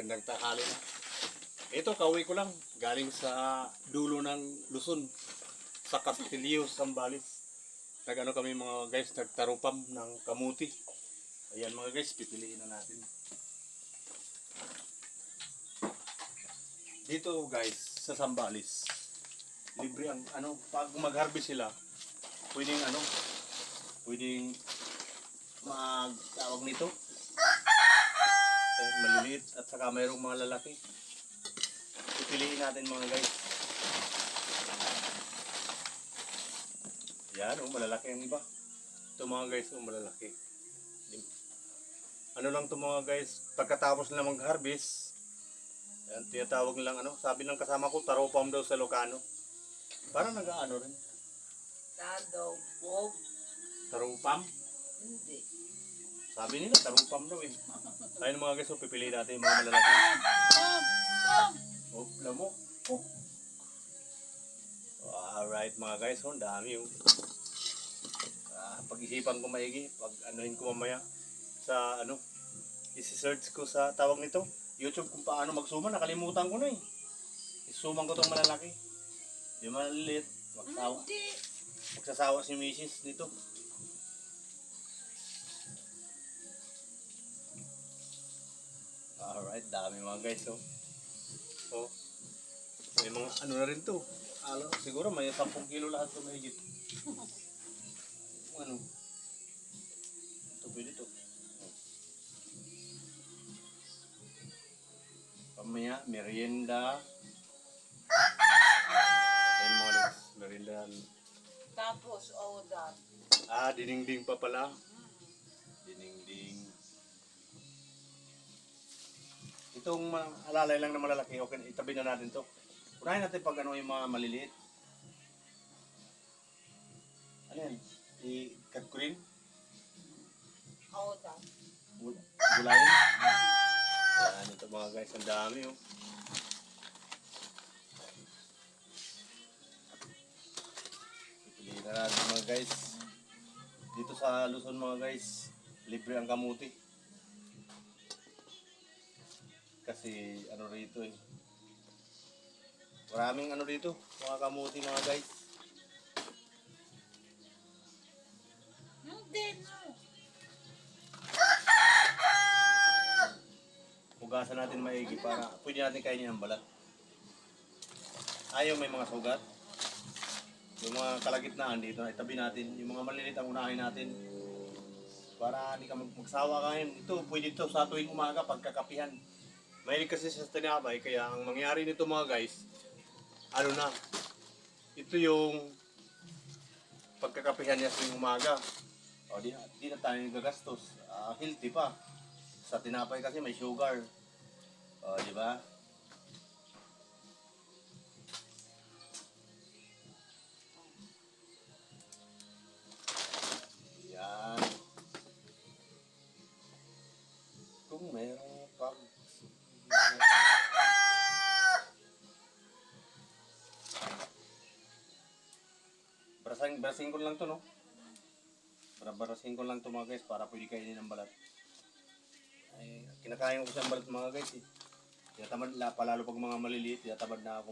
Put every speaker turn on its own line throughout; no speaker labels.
Magandang tanghali na. Ito, kauwi ko lang. Galing sa dulo ng Luzon. Sa Castillo, Zambales. Nag-ano kami mga guys, nagtarupam ng kamuti. Ayan mga guys, pipiliin na natin. Dito guys, sa Zambales. Libre ang ano, pag mag-harvest sila, pwedeng pwedeng tawag nito. Maliliit at saka mayroong mga lalaki. Pipiliin natin mga guys. Yan, malalaki ang iba. Ito mga guys, malalaki. Ano lang ito mga guys, pagkatapos nila mag-harvest, yan, tinatawag nilang sabi ng kasama ko, tarupam daw sa Ilocano. Parang nag-ano rin.
Bob.
Tarupam?
Hindi.
Sabi nila, tarupam daw eh. Ayun mga guys, pipiliin natin yung mga malalaki. Oh, lamok. Oh. Alright mga guys, ang dami yung pag-isipan ko maigi, pag anuhin ko mamaya sa isi-search ko sa tawag nito, YouTube kung paano magsuma, nakalimutan ko na eh. Isuman ko tong malalaki. Yung maliliit, magsasawa si Mrs. nito. Alright, dami mga guys, oh. Oh. May mga na rin to. Siguro may 10 kilo lahat to mahigit. Ito pwede to. Pamaya, merienda. Ayun mga guys, merienda.
Tapos, that.
Dinengdeng pa pala. Dinengdeng. Itong alalay lang na malalaki, okay, itabi na natin to. Unahin natin pag yung mga maliliit. Ano yan? I-cut ko rin?
That.
Gulayin? Yan, ito mga guys, ang dami oh. Pipiliin na natin mga guys. Dito sa Luzon mga guys, libre ang kamuti. Kasi rito eh. Maraming dito, mga kamuti mga guys.
Hindi, no.
Hugasan natin maigi para pwede natin kainin ang balat. Ayaw may mga sugat. Yung mga kalagitnaan dito, itabi natin. Yung mga maliliit ang unahin natin. Para hindi ka magsawa kain. Ito, pwede ito sa tuwing umaga pagkakapihan. Mahilig kasi sa tinapay, kaya ang mangyari nito mga guys, ito yung pagkakapihan niya sa umaga. O, di na tayo gagastos. Healthy pa. Sa tinapay kasi may sugar. O, di ba? Yan. Kung merong Brasing ko lang to, no? Brasing ko lang to mga guys para pwede kainin ng balat. Ay, kinakain ko siyang balat mga guys eh. Tinatamad palalo pag mga maliliit, tinatamad na ako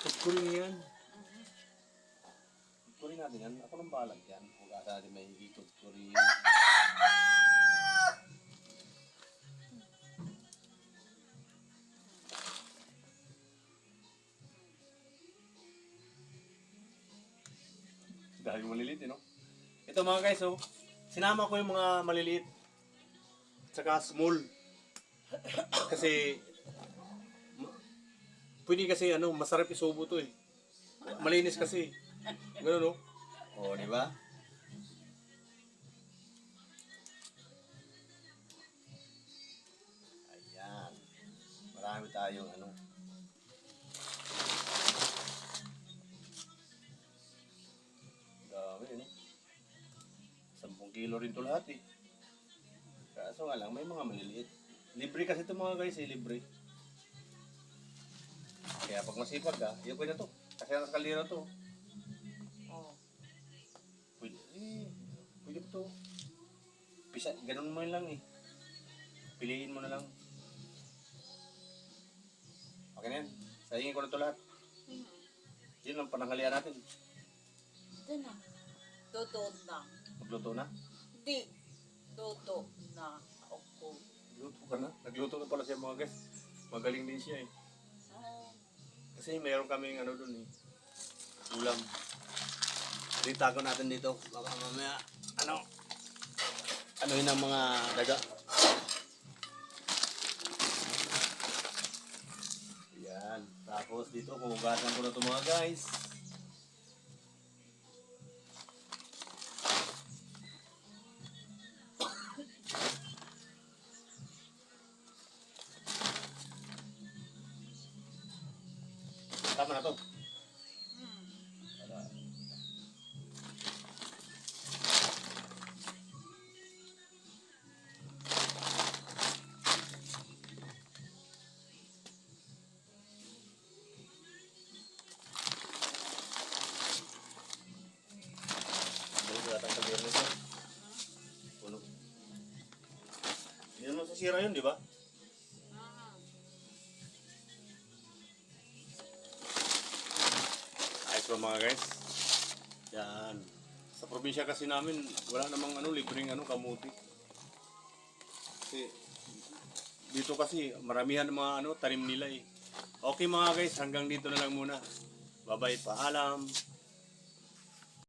Tutkurin yan. Tutkurin natin yan. Ako nang balag yan. Hugasan natin may tutkurin. Dahil maliliit, no? Ito mga guys, oh. Sinama ko yung mga maliliit. Tsaka small. Kasi pwede kasi masarap isubo to eh. Malinis kasi. Ganun, no? Oh, di ba? Ayan. Marami tayong dami, 10 kilo rin to lahat eh. Kaso nga lang, may mga maliliit. Libre kasi ito mga guys eh, libre. Kaya pag masipag ka, pwede na to. Kasi nasa kaldero to. pwede pa to. Pisa, ganun mo lang eh. Piliin mo na lang. Okay na yan. Sayangin ko na to lahat. Yun ang pananghalian natin.
Ito na. Toto na.
Magluto na.
Di. Toto na ako.
Nagluto ka na. Nagluto na pala siya mga guys. Magaling din siya eh.
Ah,
Kasi mayroon kaming ano dun eh. Ulam. Itago natin dito. Baka mamaya, ano yun ang mga daga. Yan. Tapos dito, kumugasan ko na ito mga guys. Tama na to. Dito yata ang tagiyan nito. Puno. Hindi naman sasira yun, di ba? Ayos ba mga guys? Yan. Sa probinsya kasi namin, wala namang libreng kamuti. Kasi dito kasi maramihan ng mga tanim nila eh. Okay mga guys, hanggang dito na lang muna. Bye-bye, paalam.